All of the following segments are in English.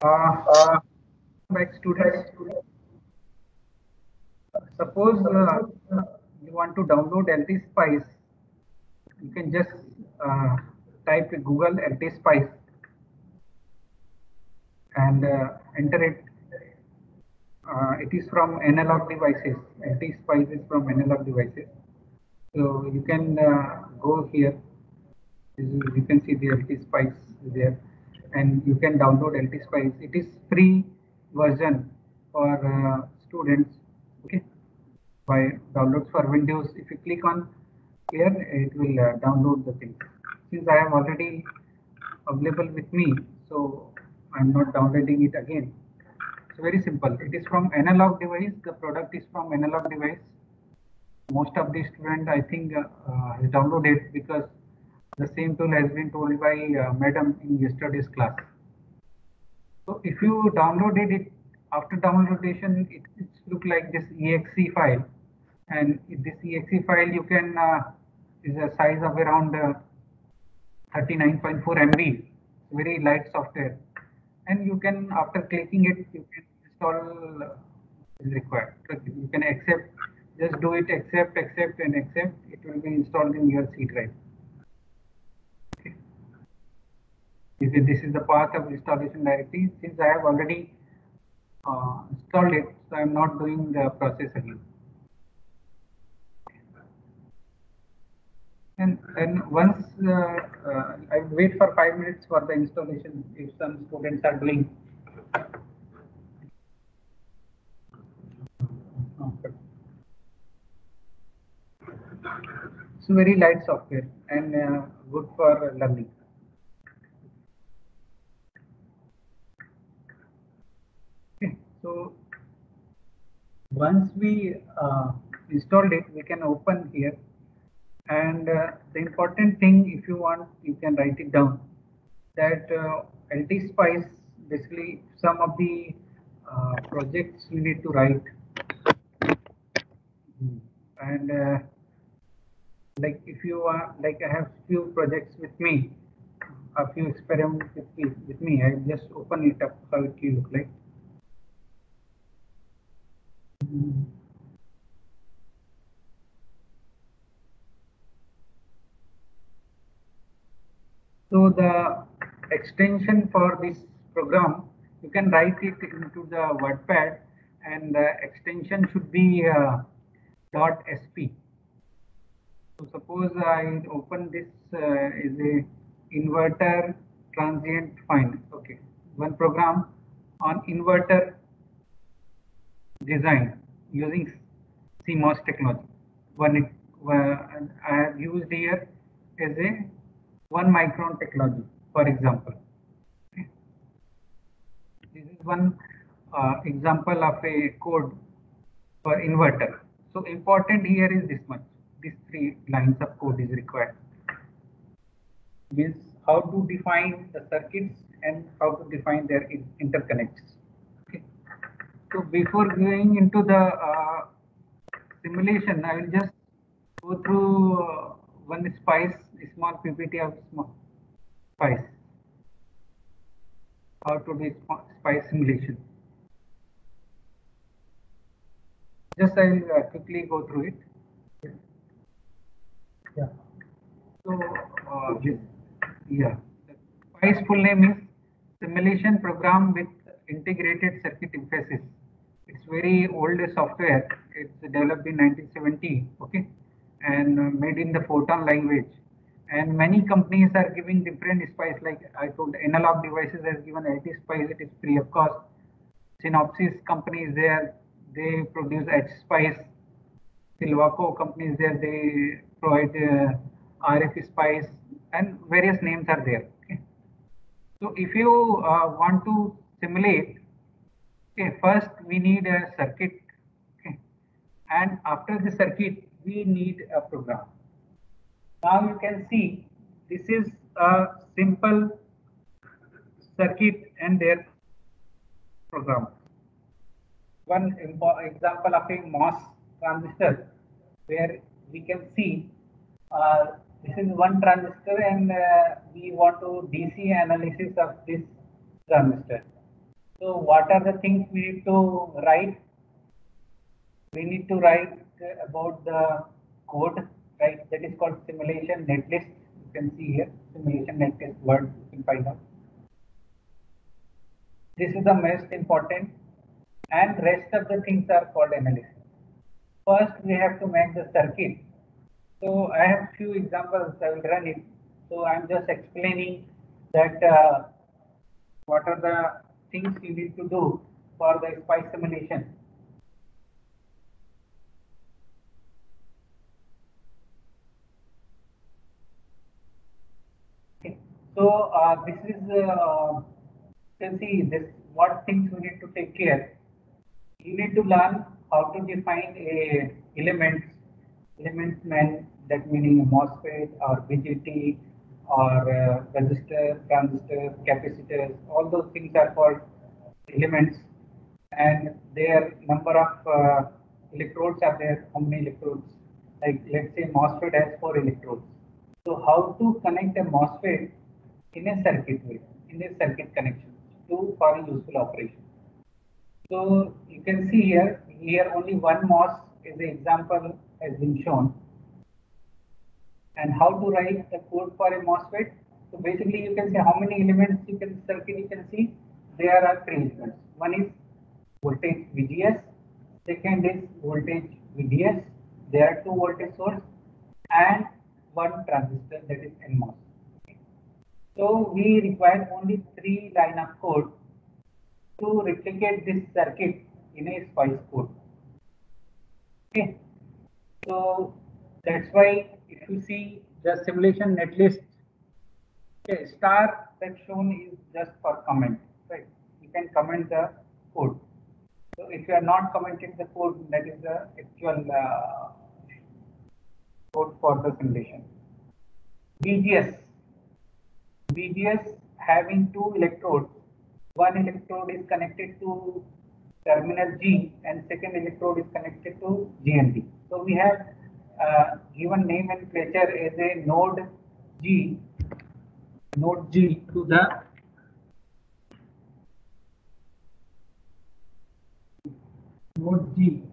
Uh, like students, suppose you want to download LT Spice, you can just uh, type Google LT Spice and enter it. It is from Analog Devices. LT Spice is from Analog Devices. So you can go here. You can see the LT Spice there, and you can download LT Spice. It is free version for students. Okay, by downloads for Windows. If you click on here, it will download the thing. Since I have already available with me, so I'm not downloading it again. It's very simple. It is from Analog Device. The product is from Analog Device. Most of the student, I think, has downloaded because the same tool has been told by Madam in yesterday's class. So if you downloaded it, after downloadation, it look like this exe file, and this exe file you can is a size of around 39.4 MB. Very light software, and you can, after clicking it, you can install is required. You can accept, just do it, accept, and accept. It will be installed in your C drive. Okay. This is the path of installation directory. Since I have already installed it, so I am not doing the process again. And once I wait for 5 minutes for the installation if some students are doing. It's very light software and good for learning. Okay, so once we installed it, we can open here. And the important thing, if you want, you can write it down. That LT Spice, basically, some of the projects you need to write. And like if you are, like I have few projects with me, a few experiments with me. I just open it up, how it will look like. So the extension for this program, you can write it into the WordPad, and the extension should be .sp. So suppose I open this is a inverter transient find. Okay, one program on inverter design using CMOS technology. I have used here as a 1 micron technology, for example. Okay. This is one example of a code for inverter. So important here is this much. These 3 lines of code is required. Means how to define the circuits and how to define their interconnects. Okay. So before going into the simulation, I will just go through one small PPT of spice. How to do spice simulation. Just I will quickly go through it. Yeah. So this, yeah, the spice full name is Simulation Program with Integrated Circuit Interfaces. It's very old software. It's developed in 1970. Okay, and made in the Fortran language. And many companies are giving different spice. Like I told, Analog Devices has given LT Spice. It is free of cost. Synopsys company is there. They produce H Spice. Silvaco company is there. They provide RF Spice, and various names are there. Okay. So if you want to simulate, okay, first we need a circuit, okay, and after the circuit we need a program. Now you can see this is a simple circuit and their program. One example of a MOS transistor, where we can see this is one transistor, and we want to DC analysis of this transistor. So what are the things we need to write? We need to write about the code, right? That is called simulation netlist. You can see here simulation netlist word you can find out. This is the most important, and rest of the things are called analysis. First, we have to make the circuit. So I have few examples. I will run it. So I'm just explaining that what are the things you need to do for the spice simulation. Okay. So this is you can see this what things we need to take care. You need to learn how to define a elements meant that meaning a MOSFET or BJT or resistor, transistor, capacitors. All those things are called elements, and their number of electrodes are there. How many electrodes? Like let's say MOSFET has 4 electrodes. So how to connect a MOSFET in a circuit way, in a circuit connection to for a useful operation. So you can see here only one MOS is the example has been shown. And how to write the code for a MOSFET. So basically you can say how many elements you can circuit you can see. There are 3 elements. One is voltage VGS, second is voltage VDS. There are 2 voltage source and one transistor that is NMOS. So we require only 3 line of code to replicate this circuit in a SPICE code. Okay, so that's why if you see the simulation netlist, okay, star that shown is just for comment, right? You can comment the code. So if you are not commenting the code, that is the actual code for the simulation. VGS, VGS having 2 electrodes. One electrode is connected to terminal G and second electrode is connected to GND. So we have given name and nomenclature as a node G to the node G.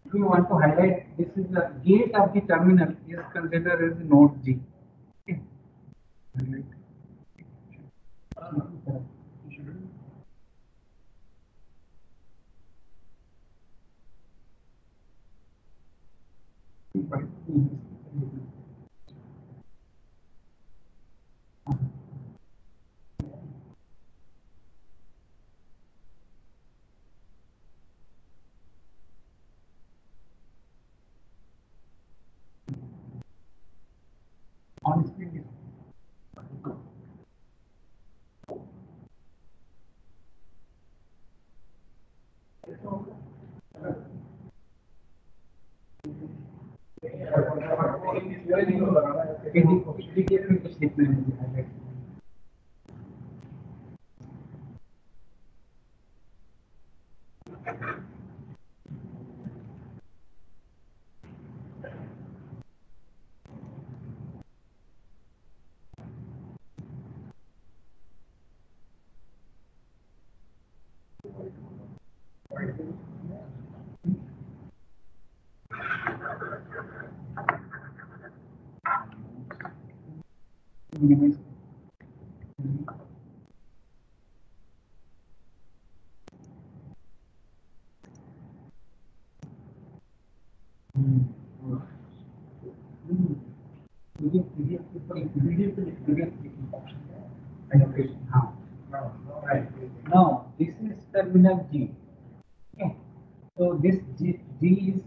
If you want to highlight, this is the gate of the terminal is considered as node G. Okay. On screen. Right. Now this is terminal G. Okay. So this G is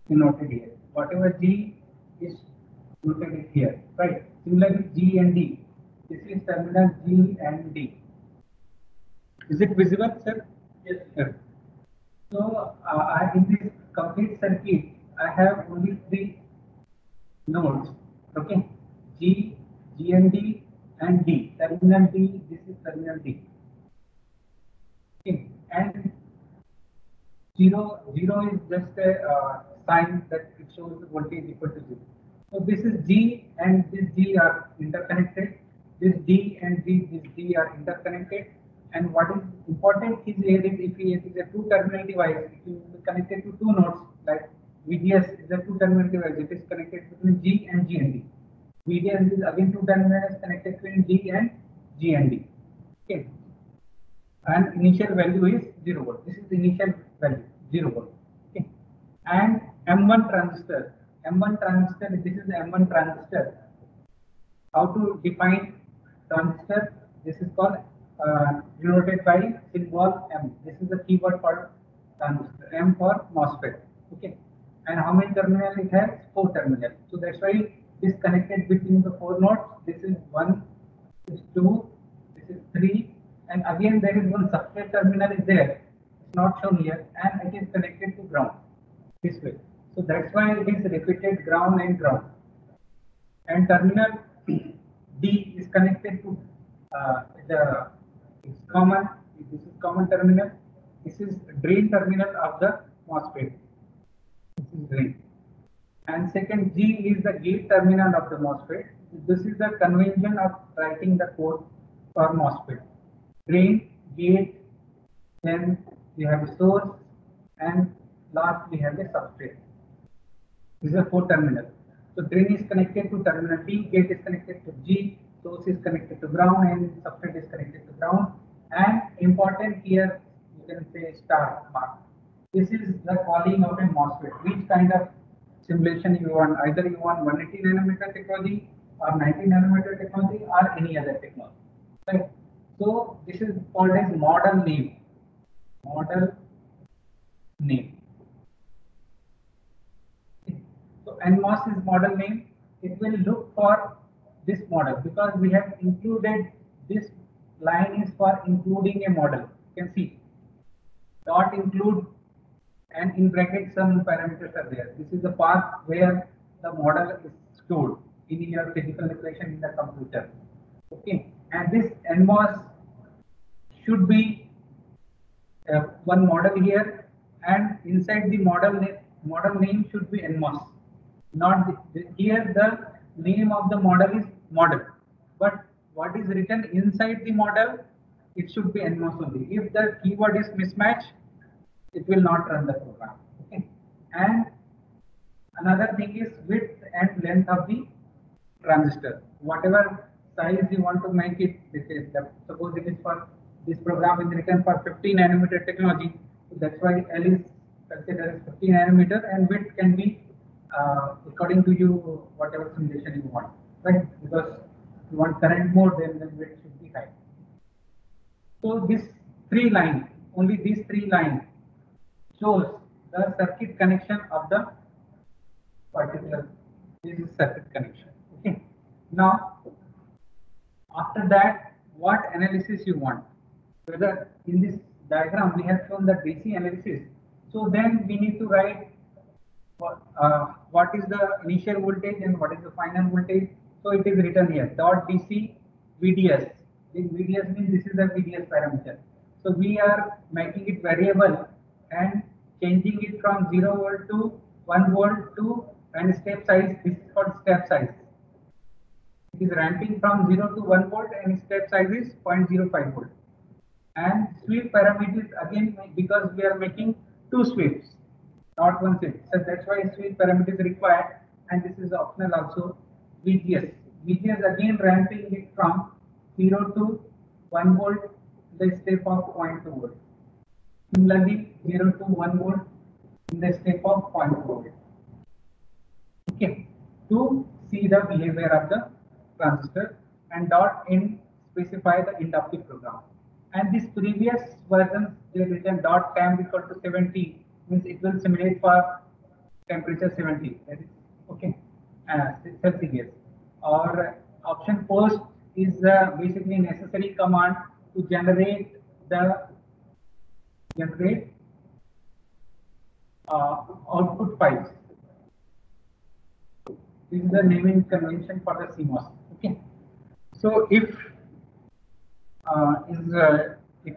denoted here. Whatever G is noted here, right? Similarly, G and D. This is terminal G and D. Is it visible, sir? Yes, sir. So in this complete circuit, I have only 3 nodes. Okay, G, G and D, and D. Terminal D. This is terminal D. Okay, and zero is just a sign that it shows the voltage equal to 0. So this is G and this G are interconnected. This D and this D are interconnected. And what is important is here is if it is a two-terminal device, it will be connected to two nodes. Like VDS is a two-terminal device. It is connected between G and G and D. VDS is again two terminals connected between G and D. Okay. And initial value is 0 volt. This is the initial value 0 volt. Okay. And M1 transistor. M1 transistor. This is the M1 transistor. How to define transistor? This is called denoted by symbol M. This is the keyword for transistor. M for MOSFET. Okay. And how many terminals it has? 4 terminals. So that's why this connected between the 4 nodes. This is 1, this is 2, this is 3, and again there is one substrate terminal is there. It's not shown here, and it is connected to ground this way. So that's why it is repeated ground and ground. And terminal D is connected to it's common. This is common terminal. This is drain terminal of the MOSFET. This is drain. And second, G is the gate terminal of the MOSFET. This is the convention of writing the code for MOSFET. Drain, gate, then we have a source, and last we have a substrate. These are 4 terminals. So drain is connected to terminal D, gate is connected to G, source is connected to ground, and substrate is connected to ground. And important here, you can say star mark. This is the calling of a MOSFET. Which kind of simulation you want? Either you want 180 nanometer technology or 90 nanometer technology or any other technology. Right? So this is called as model name. Model name. So NMOS is model name. It will look for this model because we have included this line is for including a model. You can see dot include and in bracket some parameters are there. This is the path where the model is stored in your physical equation in the computer. Okay, and this NMOS should be one model here, and inside the model name should be NMOS. Not here the name of the model is model, but what is written inside the model, it should be NMOS only. If the keyword is mismatch, it will not run the program. Okay, and another thing is width and length of the transistor. Whatever size you want to make it, suppose it is for this program is written for 50 nanometer technology, so that's why L is considered as 50 nanometer, and width can be according to you whatever simulation you want, right? Because you want current mode, then the width should be high. So this 3 line, only these 3 lines shows the circuit connection of the particular. This is circuit connection. Okay. Now, after that, what analysis you want? Whether in this diagram we have shown the DC analysis. So then we need to write what is the initial voltage and what is the final voltage. So it is written here dot DC VDS. This VDS means this is the VDS parameter. So we are making it variable and changing it from 0 volt to 1 volt to, and step size. This is called step size. It is ramping from 0 to 1 volt and step size is 0.05 volt. And sweep parameters again, because we are making 2 sweeps, not 1 sweep. So that's why sweep parameters required, and this is optional also. VGS. VGS again ramping it from 0 to 1 volt, the step of 0.2 volt. Similarly, 0 to 1 volt in the step of 0.2 volt. Okay, to see the behavior of the transistor, and dot in specify the end of the program. And this previous version they written dot temp equal to 70 means it will simulate for temperature 70. That is okay. Celsius. Or option post is basically necessary command to generate output files. This is the naming convention for the CMOS. Okay. So if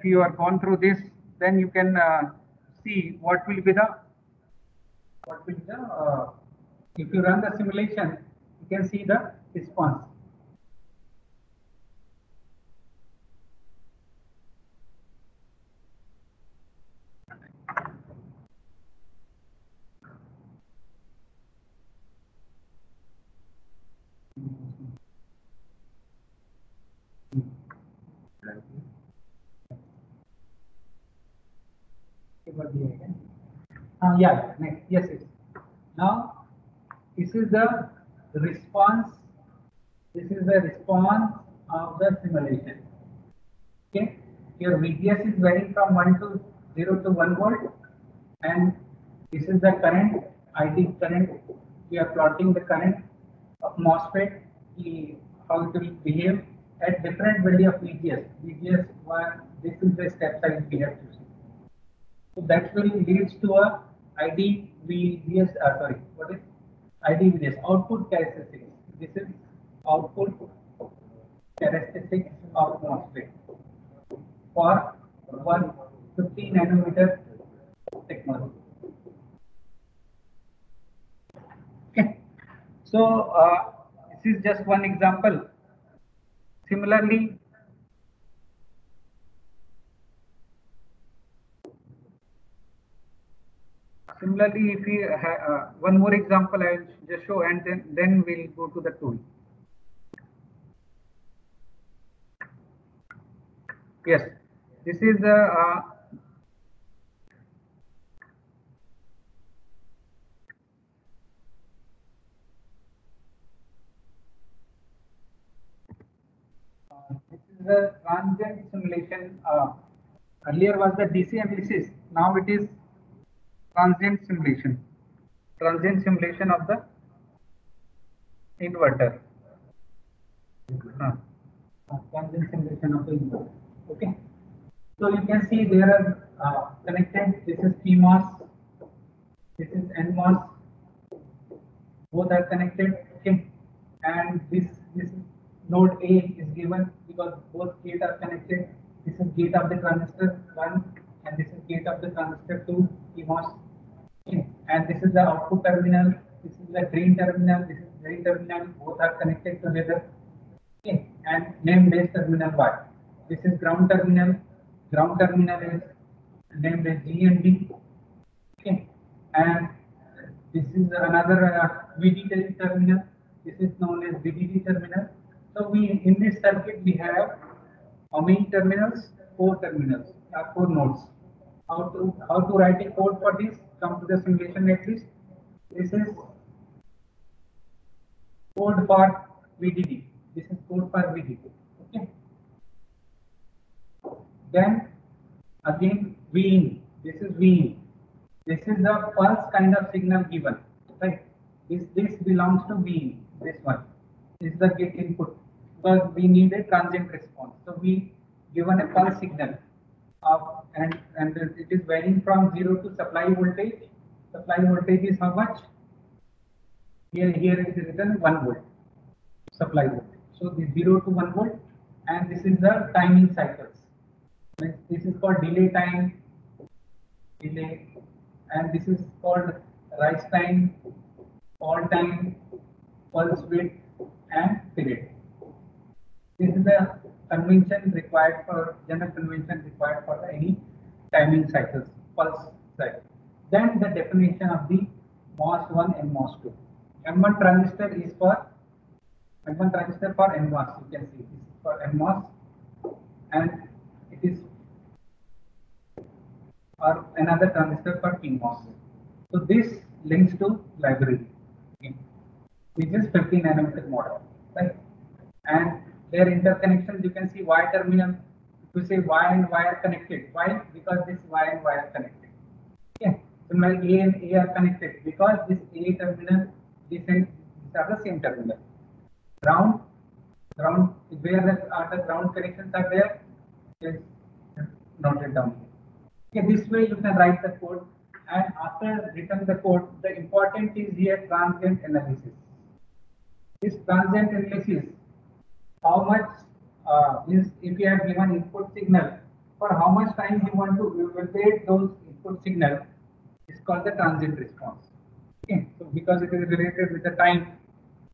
you are gone through this, then you can see what will be the what will the if you run the simulation, you can see the response. Yeah, next. Yes, yes. Now, this is the response. This is the response of the simulation. Okay, your VGS is varying from 1 to 0 to 1 volt, and this is the current, ID current. We are plotting the current of MOSFET, how it will behave at different value of VGS. VGS 1, this is the step size we have to see. So that will leads to a IDVGS, sorry, what is IDVGS? Output characteristics. This is output characteristics of MOSFET for 150 nanometer technology. Okay. So this is just one example. Similarly, if we have one more example, I will just show, and then we'll go to the tool. Yes, this is this is the transient simulation. Earlier was the DC analysis. Now it is transient simulation. Transient simulation of the inverter. Transient simulation of the inverter. Okay. So you can see there are connected. This is PMOS. This is NMOS. Both are connected. Okay. And this node A is given because both gates are connected. This is gate of the transistor 1 and this is gate of the transistor 2 PMOS. Okay. And this is the output terminal. This is the drain terminal. This is drain terminal. Both are connected together. Okay. And named as terminal Y. This is ground terminal. Ground terminal is named as G and D. Okay. And this is another VDD terminal. This is known as VDD terminal. So we in this circuit we have how many terminals? 4 terminals, 4 nodes. How to write a code for this? Come to the simulation at least. This is code for VDD. This is code for VDD. Okay. Then again V. This is V. This is the pulse kind of signal given, right? This belongs to V. This one is the gate input because we need a transient response. So we given a pulse signal of and it is varying from 0 to supply voltage. Supply voltage is how much? Here it is written 1 volt. Supply voltage. So this 0 to 1 volt, and this is the timing cycles. This is called delay time, delay, and this is called rise time, fall time, pulse width, and period. This is the convention required for general convention required for any timing cycles, pulse cycle. Then the definition of the MOS1 and MOS2. M1 transistor is for M1 transistor for NMOS. You can see this is for NMOS, and it is or another transistor for PMOS. So this links to library, which is 50 nanometer model, right? And their interconnections, you can see Y terminal. If you say Y and Y are connected, why? Because this Y and Y are connected. Okay. So my A and A are connected because this A terminal, this and these are the same terminal. Ground, where the ground connections are there is noted down here. Okay, this way you can write the code, and after written the code, the important is here transient analysis. This transient analysis, how much is if you have given input signal, for how much time you want to evaluate those input signal is called the transient response. because it is related with the time,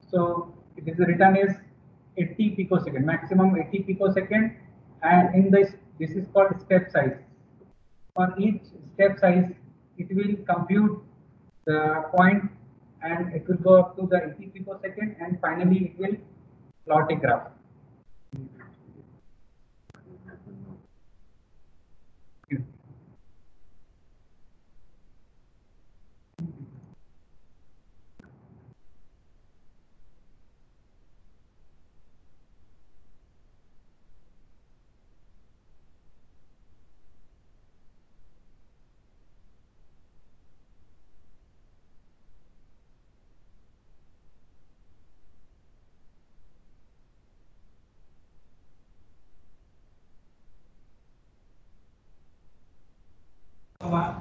so it is written as 80 picosecond, maximum 80 picosecond, and in this is called step size. For each step size, it will compute the point and it will go up to the 80 picosecond, and finally it will plot a graph.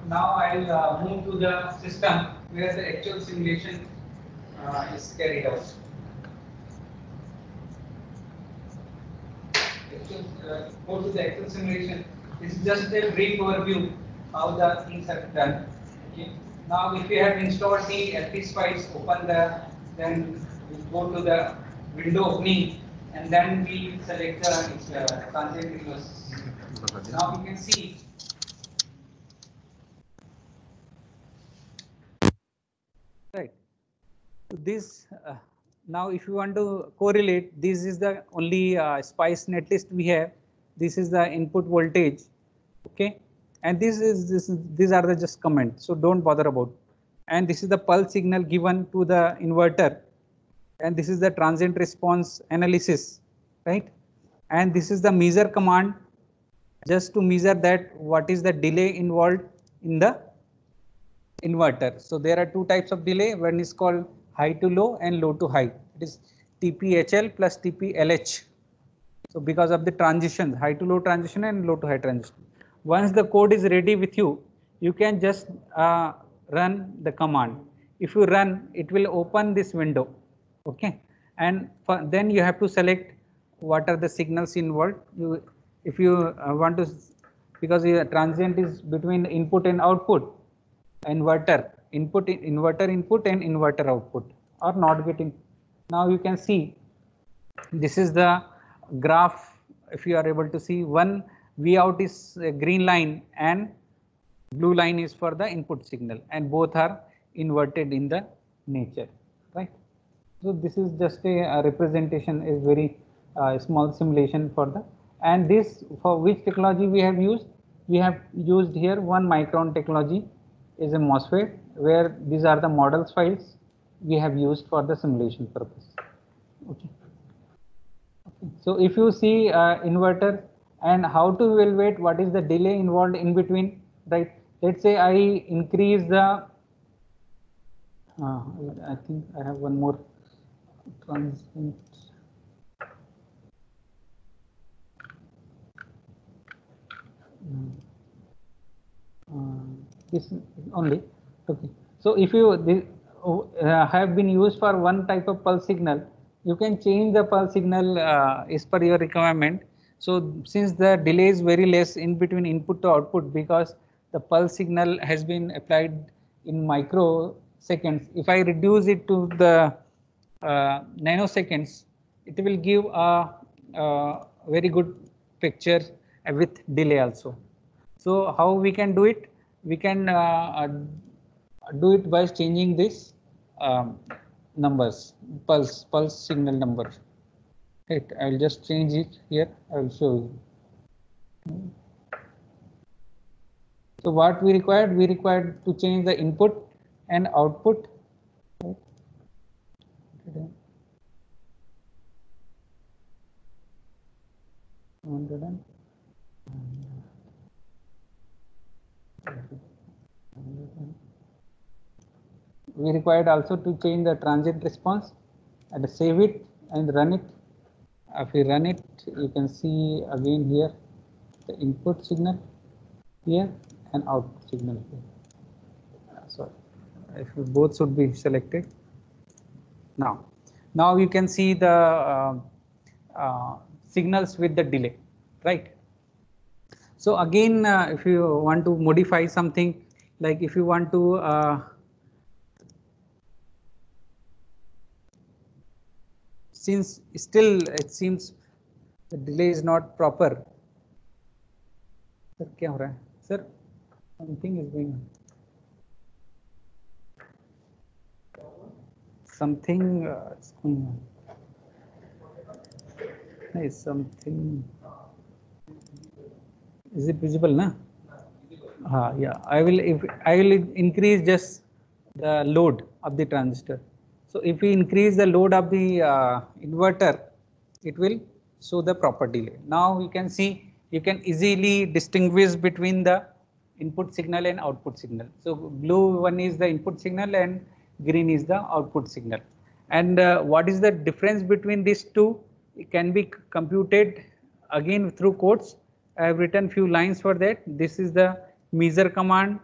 Now I'll move to the system where the actual simulation is carried out. Go to the actual simulation. This is just a brief overview how the things are done. Okay. Now, if you have installed the LP Spice, open then we go to the window opening, and then we select the transient reverse. Now you can see. Right. This now, if you want to correlate, this is the only Spice netlist we have. This is the input voltage, okay, and these are the just comments, so don't bother about. And this is the pulse signal given to the inverter, and this is the transient response analysis, right? And this is the measure command, just to measure that what is the delay involved in the inverter. So there are two types of delay. One is called high to low and low to high. It is TPHL plus TPLH. So because of the transition, high to low transition and low to high transition. Once the code is ready with you, you can just run the command. If you run, it will open this window, okay, and then you have to select what are the signals involved. If you want to, because the transient is between input and output, inverter input and inverter output are not getting. Now you can see this is the graph. If you are able to see, one V out is a green line and blue line is for the input signal, and both are inverted in the nature, right? So this is just a representation, is very small simulation for the, and this for which technology we have used? We have used here 1 micron technology is a MOSFET, where these are the models files we have used for the simulation purpose. Okay. So if you see inverter and how to evaluate what is the delay involved in between, right? Let's say I increase the, I think I have one more transient. This only, okay. So if you have been used for one type of pulse signal, you can change the pulse signal as per your requirement. So since the delay is very less in between input to output, because the pulse signal has been applied in microseconds, if I reduce it to the nanoseconds, it will give a very good picture with delay also. So how we can do it? We can do it by changing this numbers, pulse signal number. Right, I will just change it here. I will show you. So what we required? We required to change the input and output. Right. We required also to change the transient response and save it and run it. If we run it, you can see again here the input signal here and output signal here. Sorry, if both should be selected. Now you can see the signals with the delay, right? So again, if you want to modify something, like if you want to since still it seems the delay is not proper. Sir, क्या हो रहा है? Sir, something is going on. Something is going on. Is something. Is it visible, na? Yeah. I will increase just the load of the transistor. So if we increase the load of the inverter, it will show the proper delay. Now you can see, you can easily distinguish between the input signal and output signal. So blue one is the input signal and green is the output signal. And what is the difference between these two? It can be computed again through codes. I have written few lines for that. This is the measure command.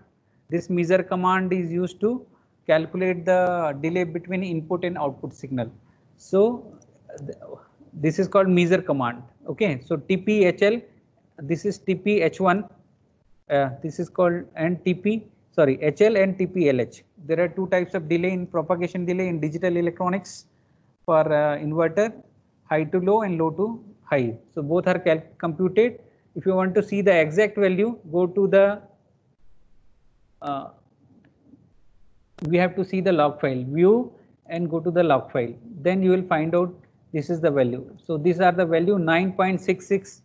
This measure command is used to calculate the delay between input and output signal. So this is called measure command. Okay, so TPHL, this is TPH1. This is called and HL and TPLH. There are two types of delay in propagation delay in digital electronics for inverter, high to low and low to high. So both are computed. If you want to see the exact value, go to the we have to see the log file, view and go to the log file. Then you will find out this is the value. So these are the value 9.66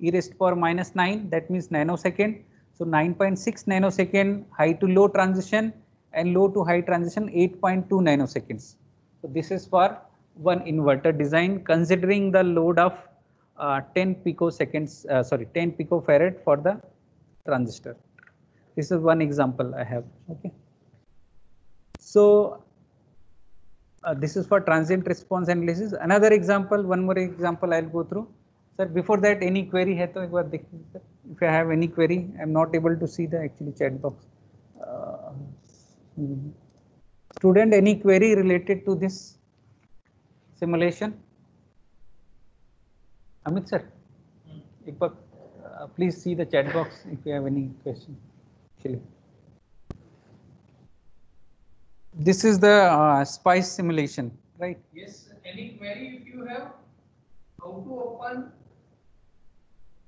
e raised to power minus 9, that means nanosecond. So 9.6 nanosecond high to low transition and low to high transition 8.2 nanoseconds. So this is for one inverter design considering the load of 10 picofarad for the transistor. This is one example I have. Okay. So this is for transient response analysis. Another example, one more example I'll go through. Sir, before that, any query hai to ek baar dekh lijye, sir. If I have any query, I'm not able to see the actually chat box. Student, any query related to this simulation? Amit sir, ek baar, please see the chat box if you have any question. Actually, this is the SPICE simulation, right? Yes. Any query if you have? How to open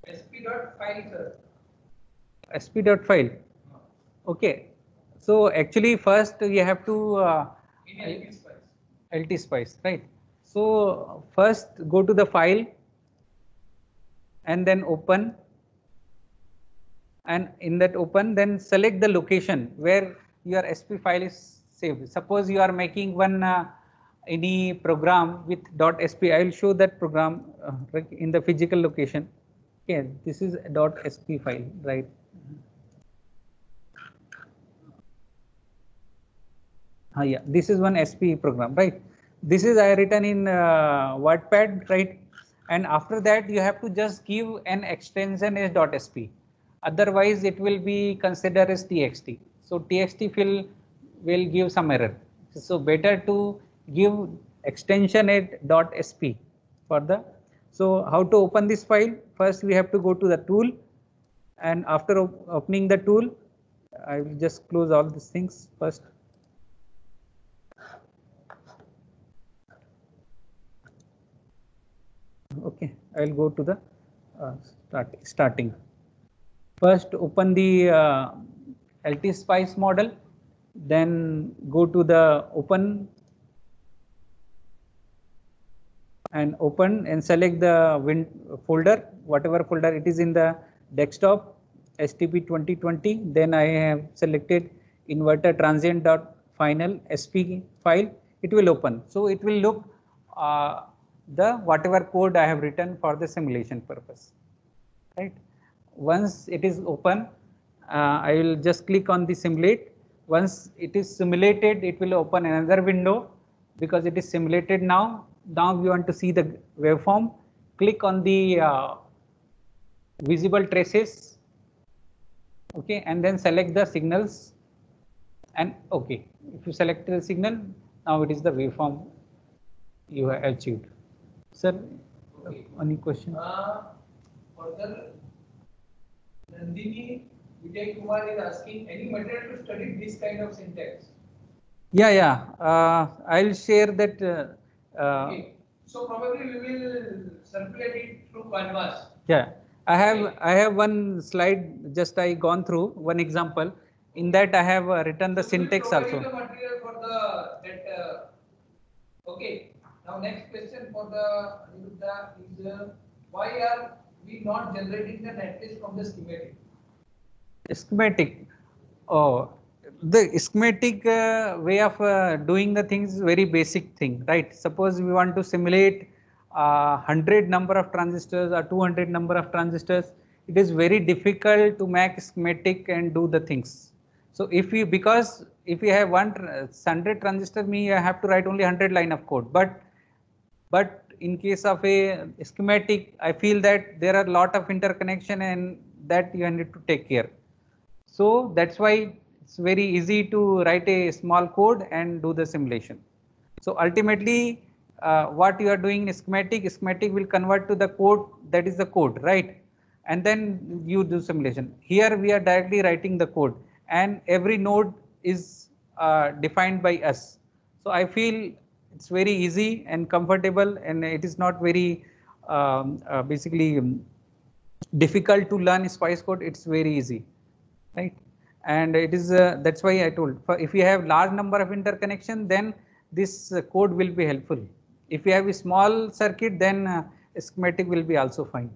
sp.file, sir? sp.file. Okay. So actually, first you have to In LT-SPICE. LT-SPICE, right? So first go to the file and then open, and in that open, then select the location where your SP file is saved. Suppose you are making one any program with .sp. I will show that program in the physical location. Okay, this is a .sp file, right? Yeah, this is one SP program, right? This is I written in WordPad, right? And after that, you have to just give an extension as .sp. Otherwise, it will be considered as txt. So txt will give some error. So better to give extension at .sp for the. So how to open this file? First, we have to go to the tool, and after opening the tool, I will just close all these things first. Okay, I will go to the starting. First, open the LT-SPICE model, then go to the open and select the folder, whatever folder it is in the desktop, STP 2020. Then I have selected inverter transient.final SP file. It will open. So it will look the whatever code I have written for the simulation purpose, right? Once it is open, I will just click on the simulate. Once it is simulated, it will open another window because it is simulated now. Now we want to see the waveform. Click on the visible traces, okay, and then select the signals. And okay, if you select the signal, now it is the waveform you have achieved. Sir, okay. Any question? Further, Nandini Vijay Kumar is asking any material to study this kind of syntax. Yeah. I'll share that. Okay. So probably we will circulate it through Canvas. Yeah, I have one slide just I gone through one example. In that I have written the So we will syntax provide you also. the material for the that. Okay. Now next question for the Aniruddha is why are we not generating the netlist from the schematic? Schematic. Oh, the schematic way of doing the things is very basic thing, right? Suppose we want to simulate 100 number of transistors or 200 number of transistors, it is very difficult to make schematic and do the things. So if we, because if we have 100 transistor, me I have to write only 100 line of code, but in case of a schematic, I feel that there are a lot of interconnection and that you need to take care. So that's why it's very easy to write a small code and do the simulation. So ultimately, what you are doing in schematic will convert to the code, that is the code, right? And then you do simulation. Here we are directly writing the code and every node is defined by us. So I feel it's very easy and comfortable and it is not very basically difficult to learn Spice code. It's very easy, right? And it is that's why I told, if you have large number of interconnection, then this code will be helpful. If you have a small circuit, then schematic will be also fine.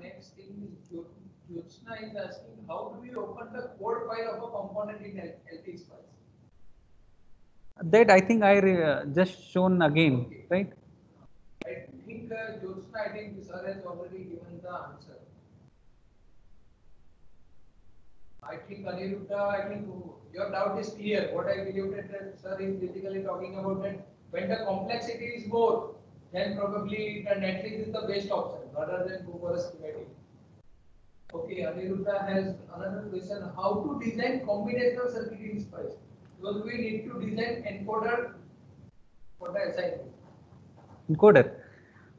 Next thing, Jyotsna is asking how do we open the code file of a component in LTX files? That I think I just shown again, Okay. right? I think Jyotsna, I think sir has already given the answer. I think Aniruddha, I think your doubt is clear. What I believe that sir is basically talking about that when the complexity is more, then probably the netlist is the best option rather than go for a schematic. Okay, Aniruddha has another question. How to design combinational circuit in Spice? Because we need to design encoder for the SIP. Encoder.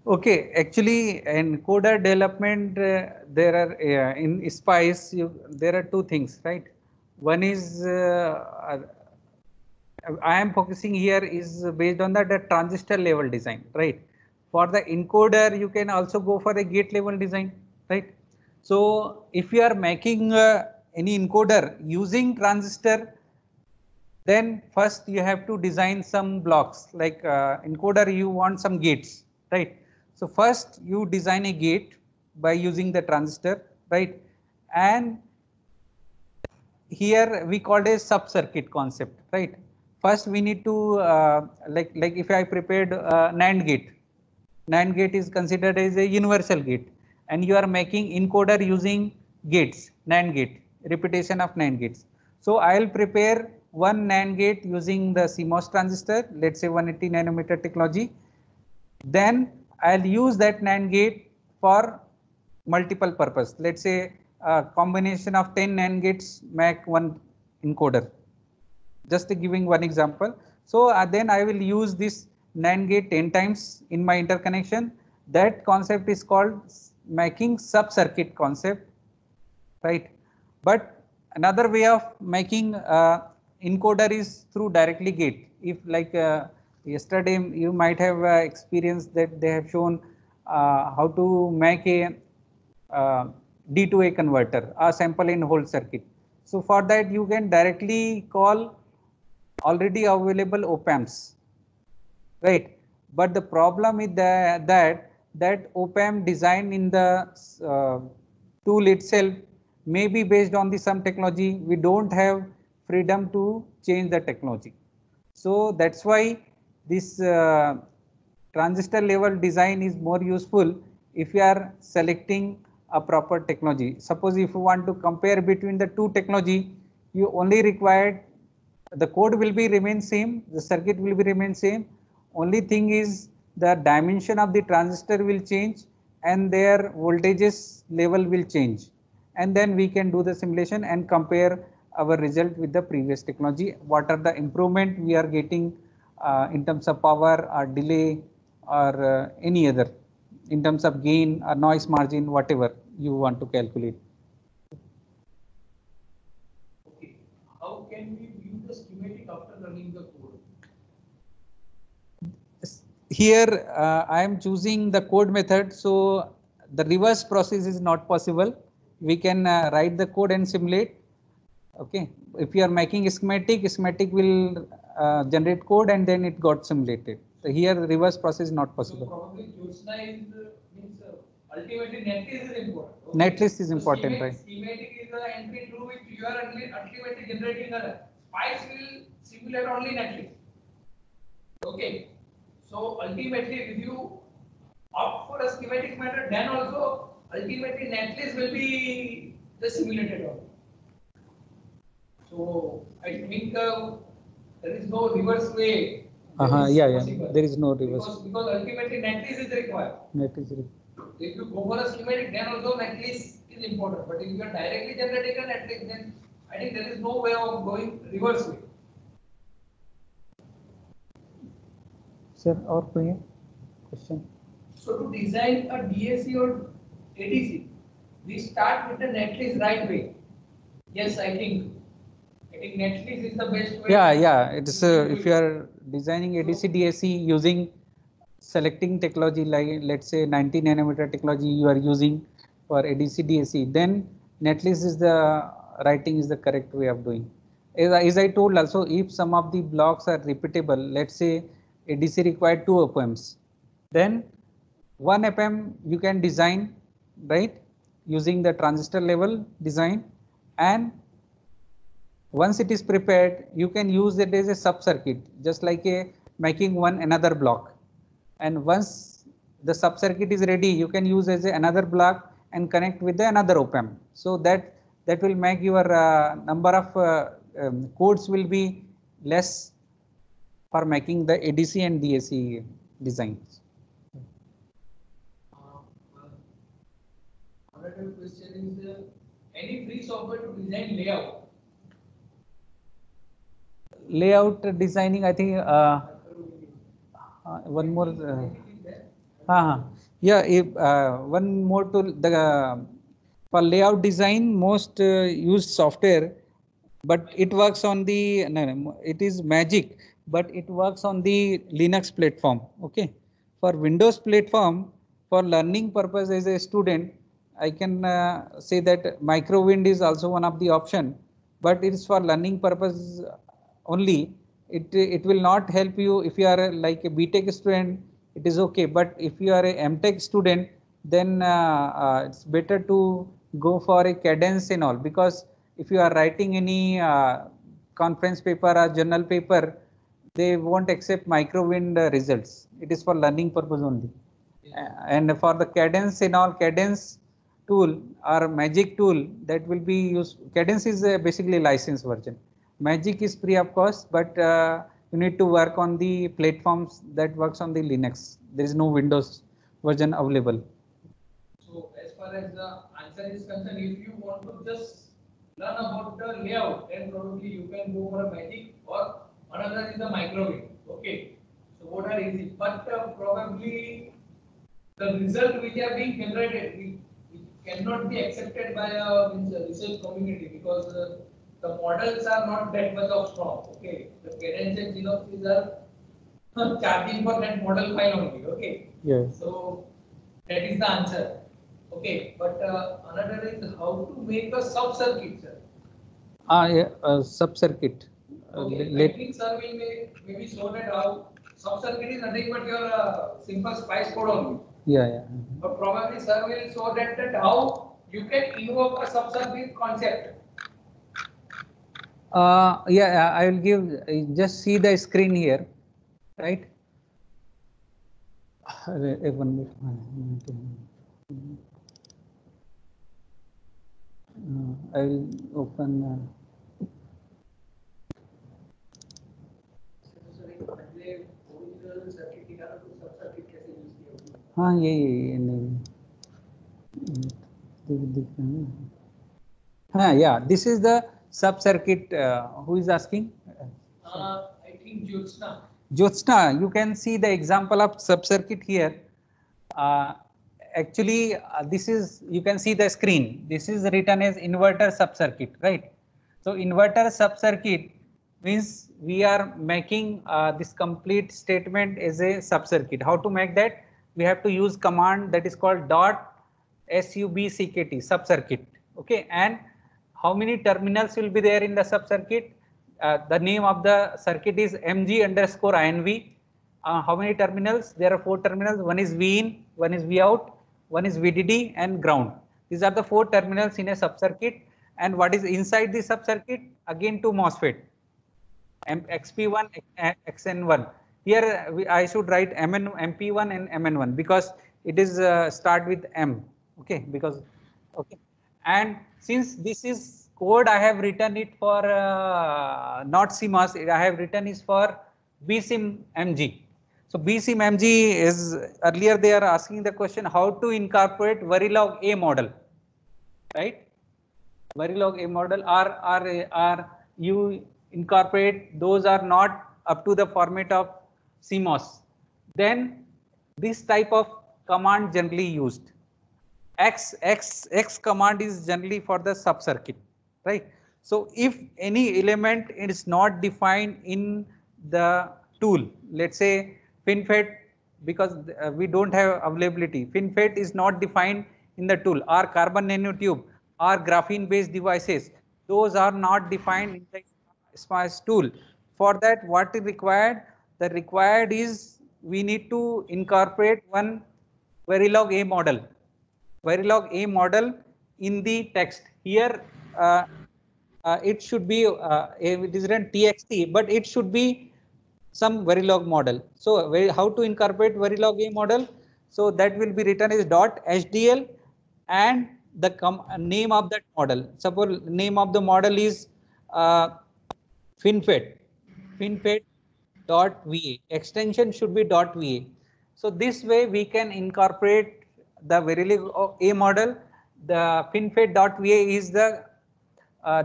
Okay, actually encoder development, there are in Spice, there are two things, right? One is I am focusing here is based on the transistor level design, right? For the encoder, you can also go for a gate level design, right? So if you are making any encoder using transistor, then first you have to design some blocks like encoder, you want some gates, right? So first you design a gate by using the transistor, right? And here we called a sub circuit concept, right? First we need to like if I prepared NAND gate, NAND gate is considered as a universal gate and you are making encoder using gates, NAND gate, repetition of NAND gates. So I will prepare one NAND gate using the CMOS transistor, let's say 180 nanometer technology. Then I'll use that NAND gate for multiple purpose. Let's say a combination of 10 NAND gates make one encoder. Just giving one example. So then I will use this NAND gate 10 times in my interconnection. That concept is called making sub-circuit concept, right? But another way of making encoder is through directly gate. If like yesterday you might have experienced that they have shown how to make a D to A converter, a sample in hold circuit. So for that you can directly call already available op-amps, right? But the problem is that op-amp design in the tool itself may be based on the some technology. We don't have freedom to change the technology. So that's why this transistor level design is more useful if you are selecting a proper technology. Suppose if you want to compare between the two technology, you only required the code will be remain same, the circuit will be remain same. Only thing is the dimension of the transistor will change and their voltages level will change. And then we can do the simulation and compare our result with the previous technology. What are the improvement we are getting in terms of power or delay or any other in terms of gain or noise margin, whatever you want to calculate. Okay. How can we view the schematic after running the code? here I am choosing the code method, so the reverse process is not possible. We can write the code and simulate. Okay, if you are making schematic, schematic will generate code and then it got simulated. So here the reverse process is not So possible. probably Jyotsna is means ultimately netlist is important. Netlist is So important, right? Schematic is the entry through which you are ultimately generating a spice will simulate only netlist. Okay. So ultimately, if you opt for a schematic method, then also ultimately netlist will be the simulated one. So I think there is no reverse way. Yeah, possible. there is no reverse. Because ultimately netlist is required. Netlist is If you go for a schematic, then also netlist is important. But if you are directly generating a netlist, then I think there is no way of going reverse way. Sir, or कोई question? So to design a DAC or ADC, we start with the netlist right way. Yes, I think netlist is the best way. Yeah. It's if you are designing ADC DAC using selecting technology like let's say 90 nanometer technology you are using for ADC DAC, then netlist is the writing is the correct way of doing. As I told also, if some of the blocks are repeatable, let's say ADC required 2 op-amps, then 1 op-amp you can design, right, using the transistor level design, and once it is prepared, you can use it as a sub circuit, just like a making one another block. And once the sub circuit is ready, you can use as another block and connect with the another op-amp. So that will make your number of codes will be less for making the ADC and DAC designs. Another question is any free software to design layout? Layout designing, I think one more. Yeah, one more tool. For layout design, most used software, but it works on the no, it is Magic, but it works on the Linux platform. Okay, for Windows platform, for learning purpose as a student, I can say that Microwind is also one of the option, but it is for learning purpose only. It will not help you if you are like a BTech student. It is okay, but if you are a MTech student, then it's better to go for a cadence and all, because if you are writing any conference paper or journal paper, they won't accept Microwind results. It is for learning purpose only. And for the cadence and all, cadence tool or Magic tool that will be used. Cadence is basically licensed version. Magic is free of cost, but you need to work on the platforms that works on the Linux. There is no Windows version available. So as far as the answer is concerned, if you want to just learn about the layout, then probably you can go for a Magic, or another is the Microwind. Okay, so what are easy, but probably the result which are being generated it cannot be accepted by a research community, because the models are not that much of strong. Okay, the cadence and synopsis are charging for that model file only. Okay, Yes. so that is the answer. Okay, but another is how to make a sub circuit, sir. Yeah, sub circuit. Okay, I think sir will maybe show that how sub circuit is nothing but your simple spice code only. Yeah. But probably sir will show that how you can invoke a sub circuit concept. Yeah, I will give, just see the screen here, right? One minute. I will open. हाँ ये नहीं दिख रहा है. हाँ, yeah, this is the sub circuit. Who is asking? I think Jyotsna. Jyotsna, you can see the example of sub circuit here. Actually, this is, you can see the screen. This is written as inverter sub circuit, right? So inverter sub circuit means we are making this complete statement as a subcircuit. How to make that? We have to use command that is called dot subckt, subcircuit. Okay, and how many terminals will be there in the subcircuit? The name of the circuit is mg_inv. How many terminals? There are 4 terminals. One is V in, one is V out, one is VDD, and ground. These are the 4 terminals in a subcircuit. And what is inside the subcircuit? Again 2 MOSFET. XP1, XN1. Here I should write MP1 and MN1 because it is start with M. Okay, because okay. And since this is code, I have written it for not CMOS. I have written is for BSIM MG. So BSIM MG is earlier they are asking the question how to incorporate Verilog A model, right? Verilog A model are you incorporate, those are not up to the format of CMOS. Then this type of command generally used. X command is generally for the subcircuit, right? So if any element is not defined in the tool, let's say FinFET, because we don't have availability, FinFET is not defined in the tool, or carbon nanotube or graphene based devices, those are not defined in the SMAS tool. For that, what is required? The required is we need to incorporate one Verilog A model. Verilog A model in the text. Here it should be it is written TXT, but it should be some Verilog model. So how to incorporate Verilog A model? So that will be written as .hdl and the name of that model. Suppose name of the model is FinFET. FinFET.va. Extension should be .va. So this way we can incorporate the Verilog A model. The FinFET.va is the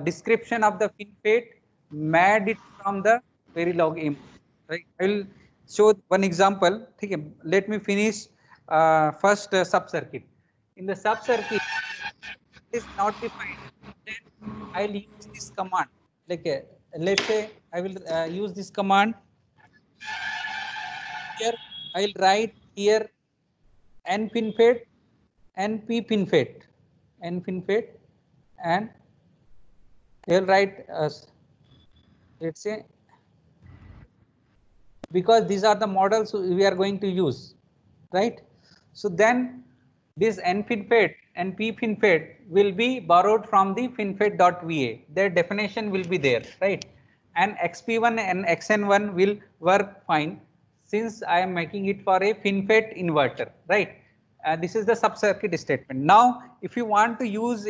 description of the FinFET made it from the Verilog A model. Right? I will show one example. Okay, let me finish first subcircuit. In the subcircuit, it is not defined. Then I'll use this command. Like let's say I will use this command. Here I'll write here N FinFET, NP FinFET, N FinFET, and I'll write let's say, because these are the models we are going to use, right? So then this NFinFET and PFinFET will be borrowed from the FinFET.va. Their definition will be there, right? And XP1 and XN1 will work fine since I am making it for a FinFET inverter, right? This is the subcircuit statement. Now, if you want to use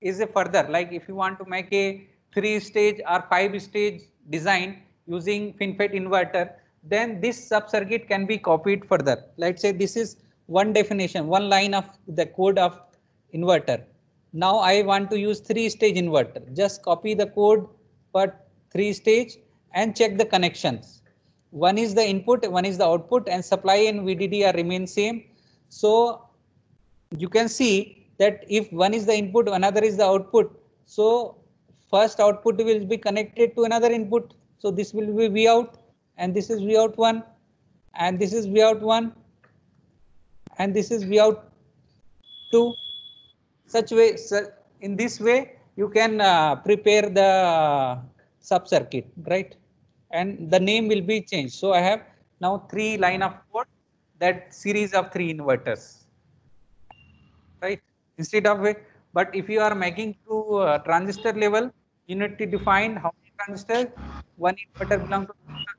is a further, like if you want to make a 3-stage or 5-stage design using FinFET inverter, then this subcircuit can be copied further. Let's say this is one definition, one line of the code of inverter. Now I want to use 3-stage inverter. Just copy the code for 3-stage and check the connections. One is the input, one is the output, and supply and VDD are remain same. So you can see that if one is the input, another is the output. So first output will be connected to another input. So this will be V out, and this is V out 1, and this is V out 1, and this is V out 2. Such way, in this way, you can prepare the subcircuit, right? And the name will be changed. So I have now 3 line of code, that series of 3 inverters, right? Instead of it, but if you are making to transistor level, you need to define how many transistors. One inverter belongs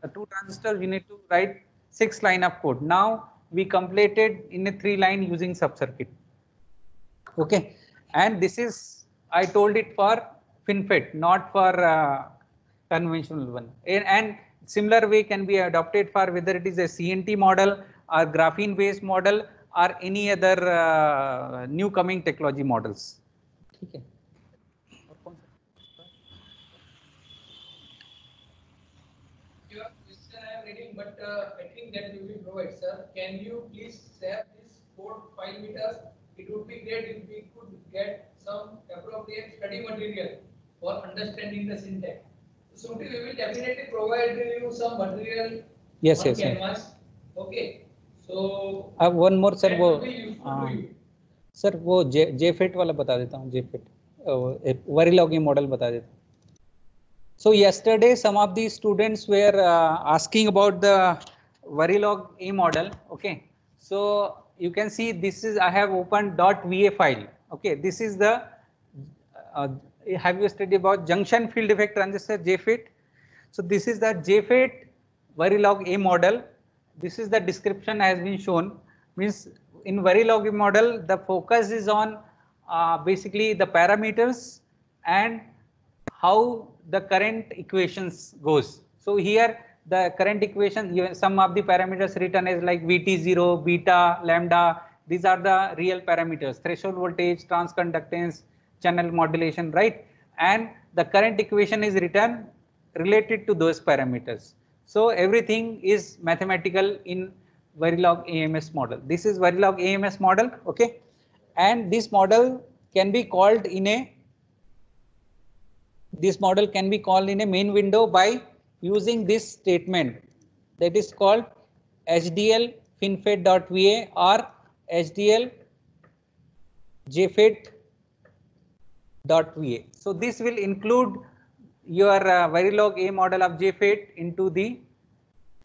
to 2 transistors. You need to write 6 line of code. Now we completed in a 3 line using subcircuit. Okay, and this is I told it for FinFET, not for conventional one. And similar way can be adopted for whether it is a CNT model or graphene based model or any other new coming technology models. Okay. Your question I am reading, but I think that will be provided, sir. Can you please share this code file with us? It would be great if we could get some appropriate study material for understanding the syntax. Shruti, we will definitely provide you some material Yes, on yes, yes. Canvas. Okay. So one more sir, that वो will be useful to you. Sir वो जेफिट वाला बता देता हूँ, जेफिट Verilog model बता देता हूँ. So yesterday some of the students were asking about the Verilog A model. Okay, so you can see this is, I have opened .va file. Okay, this is the have you studied about junction field effect transistor JFET? So this is the JFET Verilog A model. This is the description has been shown. Means in Verilog A model, the focus is on basically the parameters and how the current equations goes. So here the current equation, some of the parameters written as like Vt0, beta, lambda. These are the real parameters: threshold voltage, transconductance, channel modulation, right? And the current equation is written related to those parameters. So everything is mathematical in Verilog AMS model. This is Verilog AMS model, okay? And this model can be called in a main window by using this statement, that is called HDL finfet.va or HDL jfet.va. So this will include your Verilog A model of JFET into the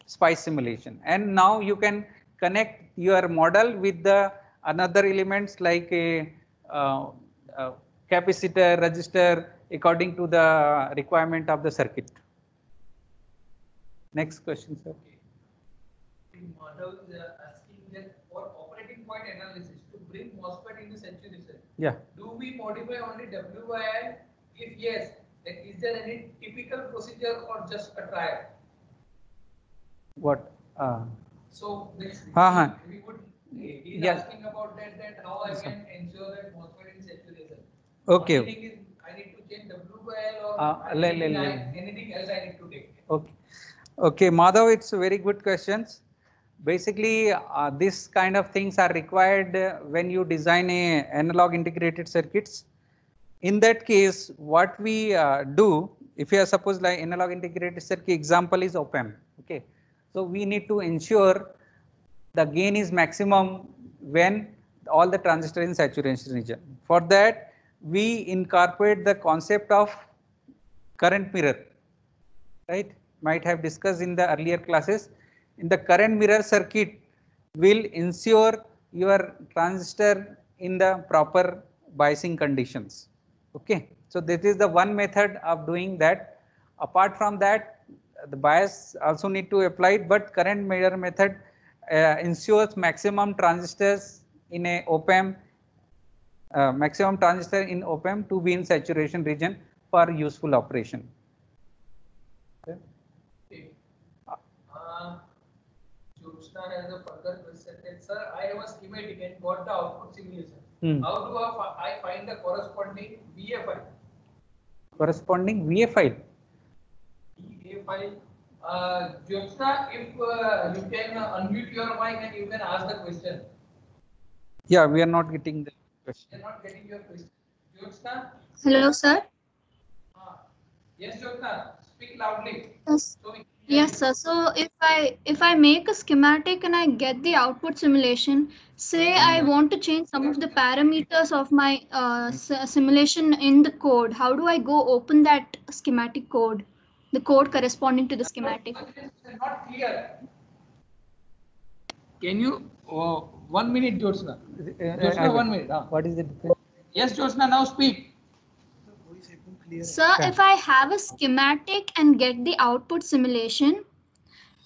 SPICE simulation, and now you can connect your model with the another elements like a capacitor, resistor, according to the requirement of the circuit. Next question, sir. Madhav is asking that for operating point analysis to bring MOSFET into saturation. Yeah. Do we modify only WI? If yes, then is there any typical procedure or just a trial? What? So basically, we would. He's Yeah. asking about that how I can ensure that MOSFET is saturation. Okay. Only thing is I need to change WL or anything else I need to take. Okay. Okay, Madhav, it's a very good questions. Basically, this kind of things are required when you design a analog integrated circuits. In that case, what we do, if you are suppose like analog integrated circuit example is op-amp. Okay, so we need to ensure the gain is maximum when all the transistor in saturation region. For that, we incorporate the concept of current mirror, right? Might have discussed in the earlier classes. In the current mirror circuit will ensure your transistor in the proper biasing conditions. Okay, so this is the one method of doing that. Apart from that, the bias also need to apply, but current mirror method ensures maximum transistors in a op-amp, maximum transistor in op-amp to be in saturation region for useful operation. Okay. Jyotsna has a further question that, sir, I have a schematic and got the output simulation. How do I find the corresponding VA file? Corresponding VA file? VA file. Jyotsna, if you can unmute your mic and you can ask the question. Yeah, we are not getting the question. We are not getting your question. Jyotsna? Hello, sir. Yes, Jyotsna, speak loudly. Yes. So Yes, sir. So if I make a schematic and I get the output simulation, say I want to change some of the parameters of my simulation in the code, how do I go open that schematic code, the code corresponding to the schematic? Not clear. Can you 1 minute, Jyotsna? Jyotsna, 1 minute. What is the difference? Yes, Jyotsna, now speak. Sir, if I have a schematic and get the output simulation,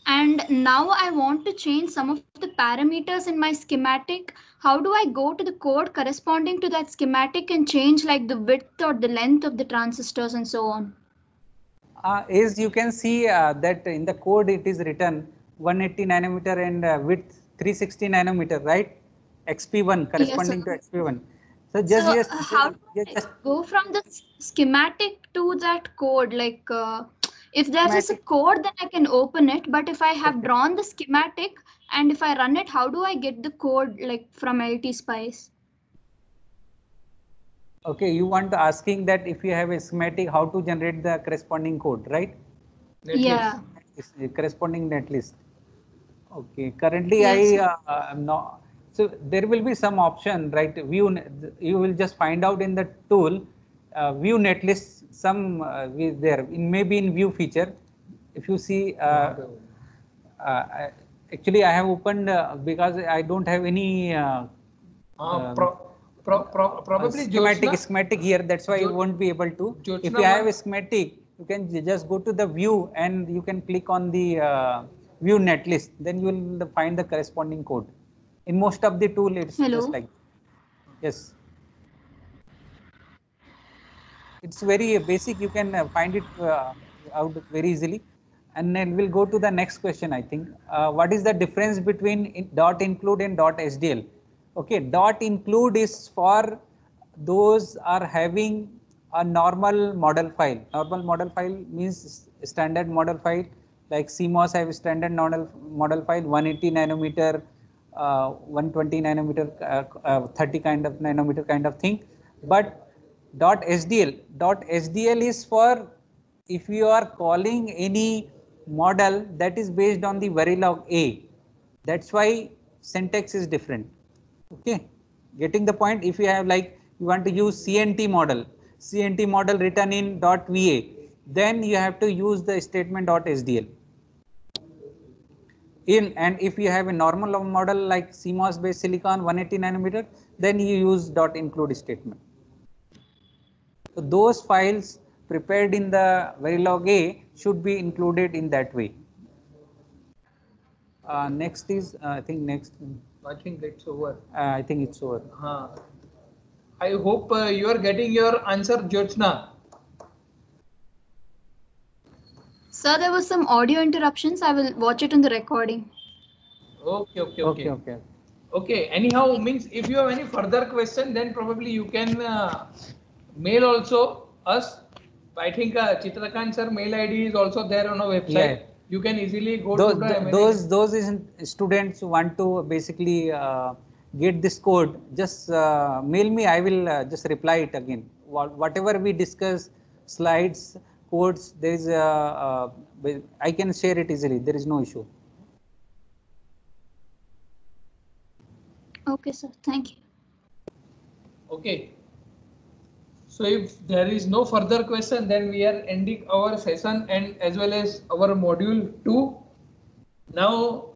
and now I want to change some of the parameters in my schematic, how do I go to the code corresponding to that schematic and change like the width or the length of the transistors and so on? As you can see that in the code it is written 180 nanometer and width 360 nanometer, right? XP1 corresponding Yes, to XP1. So just how do I go from the schematic to that code? Like if there is a code, then I can open it. But if I have drawn the schematic and if I run it, how do I get the code like from LT Spice? Okay, you want to asking that if you have a schematic, how to generate the corresponding code, right? Yeah. Corresponding netlist. Okay, currently Yes, I am not. So there will be some option, right? You will just find out in the tool, view netlist. Some there in maybe in view feature. If you see, actually I have opened because I don't have any Probably schematic here. That's why you won't be able to. If you have a schematic, you can just go to the view and you can click on the view netlist. Then you will find the corresponding code. In most of the tool, it's hello. just like yes. It's very basic. You can find it out very easily. And then we'll go to the next question, I think. What is the difference between dot include and dot SDL? Okay, dot include is for those are having a normal model file. Normal model file means standard model file, like CMOS have standard model file, 180 nanometer, 120 nanometer, 30 kind of nanometer kind of thing. But .sdl is for if you are calling any model that is based on the Verilog A. That's why syntax is different. Okay, getting the point. If you have like you want to use CNT model written in .va, then you have to use the statement .sdl. And if you have a normal model like CMOS based silicon 180 nanometer, then you use .include statement. So those files prepared in the Verilog A should be included in that way. Next is I think next. I think it's over. I think it's over. I hope you are getting your answer, Jyotsna. Sir, there was some audio interruptions. I will watch it on the recording. Okay. Anyhow, means if you have any further question, then probably you can mail also us. I think Chitrakant sir mail ID is also there on our website. Yeah. You can easily go to the those students who want to basically get this code, just mail me. I will just reply it again. Whatever we discuss, slides, codes, there is I can share it easily. There is no issue. Okay, sir. Thank you. Okay. So if there is no further question, then we are ending our session and as well as our module 2. Now,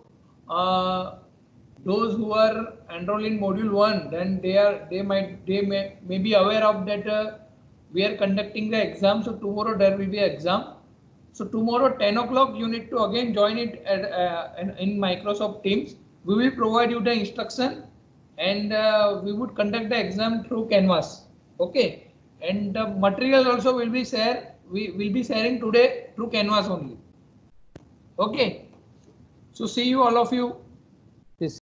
those who are enrolled in module 1, then they may be aware of that we are conducting the exam. So tomorrow there will be an exam. So tomorrow 10 o'clock you need to again join it at, in Microsoft Teams. We will provide you the instruction and we would conduct the exam through Canvas. Okay. And the material also will be shared. We will be sharing today through Canvas only. Okay. So see you all of you.